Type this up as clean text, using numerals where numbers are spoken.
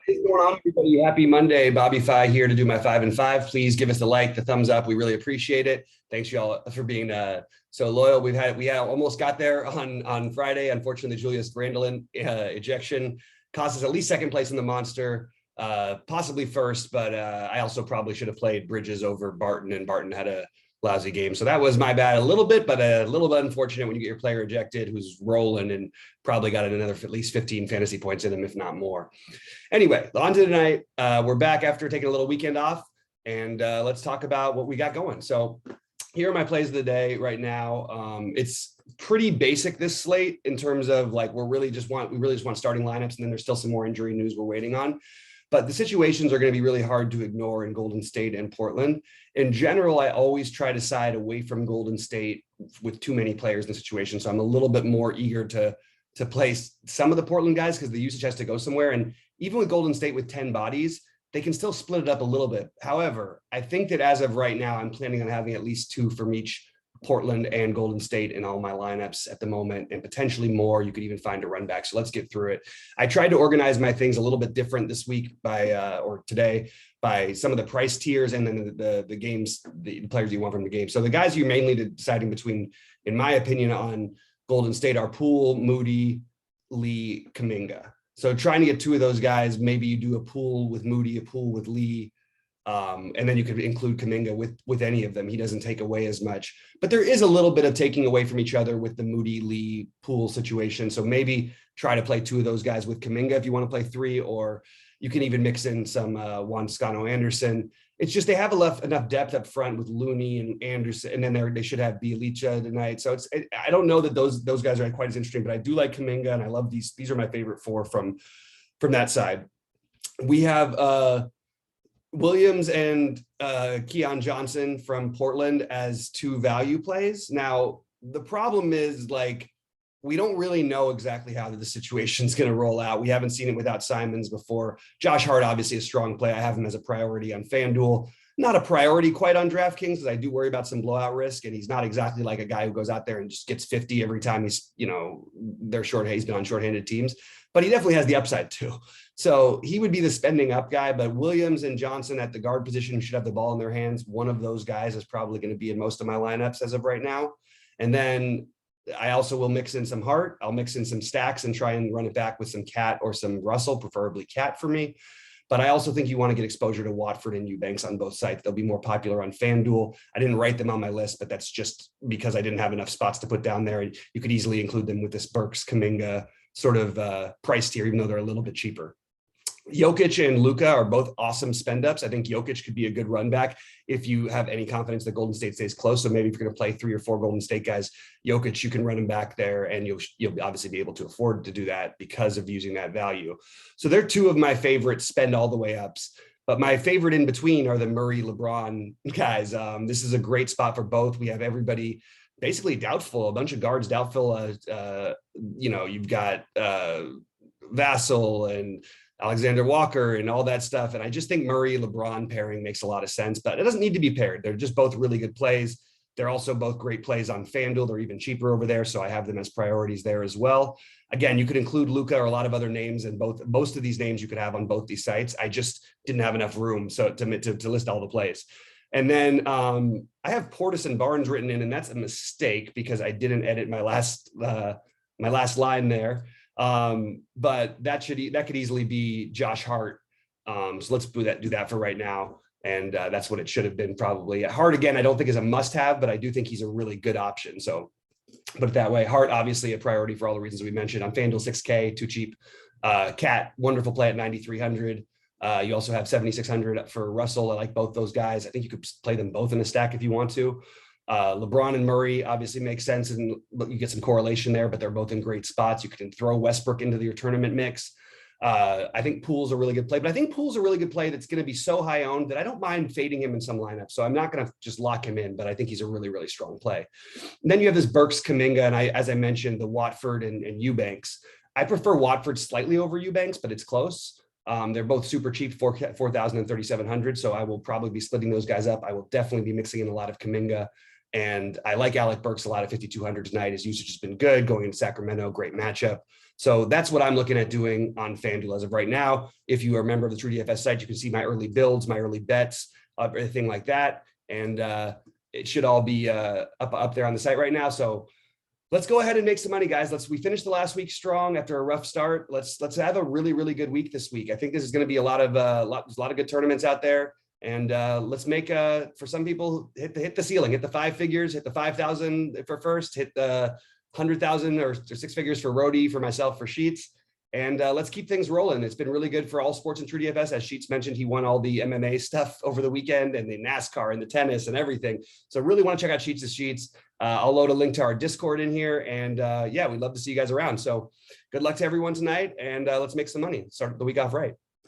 What is going on, everybody? Happy Monday. BobbyFi here to do my 5 and 5. Please give us the like, the thumbs up. We really appreciate it. Thanks y'all for being so loyal. We had almost got there on Friday. Unfortunately, the Julius Randle ejection cost us at least second place in the Monster, possibly first. But I also probably should have played Bridges over Barton, and Barton had a lousy game. So that was my bad a little bit, but a little bit unfortunate when you get your player ejected who's rolling and probably got another at least 15 fantasy points in him, if not more. Anyway, on to tonight. We're back after taking a little weekend off, and let's talk about what we got going. So here are my plays of the day right now. It's pretty basic, this slate, in terms of like we really just want starting lineups, and then there's still some more injury news we're waiting on. But the situations are going to be really hard to ignore in Golden State and Portland. In general, I always try to side away from Golden State with too many players in the situation. So I'm a little bit more eager to play some of the Portland guys because the usage has to go somewhere. And even with Golden State with 10 bodies, they can still split it up a little bit. However, I think that as of right now, I'm planning on having at least two from each Portland and Golden State in all my lineups at the moment, and potentially more. You could even find a run back. So let's get through it. I tried to organize my things a little bit different this week or today by some of the price tiers and then the games, the players you want from the game. So the guys you're mainly deciding between, in my opinion, on Golden State are Poole, Moody, Lee, Kuminga. So trying to get two of those guys, maybe you do a Poole with Moody, a Poole with Lee, and then you could include Kuminga with any of them. He doesn't take away as much, but there is a little bit of taking away from each other with the Moody, Lee, Poole situation. So maybe try to play two of those guys with Kuminga if you want to play three, or you can even mix in some Juan Scano Anderson. It's just they have enough depth up front with Looney and Anderson, and then they should have Bjelica tonight. So I don't know that those guys are quite as interesting, but I do like Kuminga, and I love these. These are my favorite four from that side. We have Williams and Keon Johnson from Portland as two value plays. Now, the problem is, like, we don't really know exactly how the situation is going to roll out. We haven't seen it without Simons before. Josh Hart, obviously a strong play. I have him as a priority on FanDuel. Not a priority quite on DraftKings because I do worry about some blowout risk, and he's not exactly like a guy who goes out there and just gets 50 every time he's been on shorthanded teams, but he definitely has the upside too. So he would be the spending up guy, but Williams and Johnson at the guard position should have the ball in their hands. One of those guys is probably going to be in most of my lineups as of right now. And then I also will mix in some Hart. I'll mix in some stacks and try and run it back with some Cat or some Russell, preferably Cat for me. But I also think you want to get exposure to Watford and Eubanks on both sides. They'll be more popular on FanDuel. I didn't write them on my list, but that's just because I didn't have enough spots to put down there. And you could easily include them with this Burks, Kuminga sort of price tier, even though they're a little bit cheaper. Jokic and Luka are both awesome spend ups. I think Jokic could be a good run back if you have any confidence that Golden State stays close. So maybe if you're going to play 3 or 4 Golden State guys, Jokic, you can run him back there, and you'll obviously be able to afford to do that because of using that value. So they're two of my favorite spend all the way ups. But my favorite in between are the Murray LeBron guys. This is a great spot for both. We have everybody basically doubtful, a bunch of guards doubtful. You've got Vassell and Alexander Walker and all that stuff. And I just think Murray LeBron pairing makes a lot of sense, but it doesn't need to be paired. They're just both really good plays. They're also both great plays on FanDuel. They're even cheaper over there, so I have them as priorities there as well. Again, you could include Luka or a lot of other names, and most of these names you could have on both these sites. I just didn't have enough room to list all the plays. And then I have Portis and Barnes written in, and that's a mistake because I didn't edit my last line there. But that could easily be Josh Hart. So let's do that for right now. And that's what it should have been probably. Hart, again, I don't think is a must-have, but I do think he's a really good option. So put it that way. Hart, obviously a priority for all the reasons we mentioned. On FanDuel, 6K, too cheap. Cat, wonderful play at 9,300. You also have 7,600 for Russell. I like both those guys. I think you could play them both in a stack if you want to. LeBron and Murray obviously makes sense, and you get some correlation there, but they're both in great spots. You can throw Westbrook into your tournament mix. I think Poole's a really good play, but I think Poole's a really good play that's going to be so high owned that I don't mind fading him in some lineups. So I'm not going to just lock him in, but I think he's a really, really strong play. And then you have this Burks, Kuminga, and as I mentioned, the Watford and Eubanks. I prefer Watford slightly over Eubanks, but it's close. They're both super cheap, 4,000 and 3,700. So I will probably be splitting those guys up. I will definitely be mixing in a lot of Kuminga. And I like Alec Burks a lot at 5,200 tonight. His usage has been good going into Sacramento. Great matchup. So that's what I'm looking at doing on FanDuel as of right now. If you are a member of the True DFS site, you can see my early builds, my early bets, everything like that. And it should all be up there on the site right now. So let's go ahead and make some money, guys. We finished the last week strong after a rough start. Let's have a really, really good week this week. I think this is going to be there's a lot of good tournaments out there. And let's make for some people hit the ceiling, hit the 5 figures, hit the 5,000 for first, hit the 100,000 or 6 figures for Rody, for myself, for Sheets. And let's keep things rolling. It's been really good for all sports and True DFS. As Sheets mentioned, he won all the MMA stuff over the weekend and the NASCAR and the tennis and everything. So really want to check out Sheets' Sheets. I'll load a link to our Discord in here. And yeah, we'd love to see you guys around. So good luck to everyone tonight. And let's make some money. Start the week off right.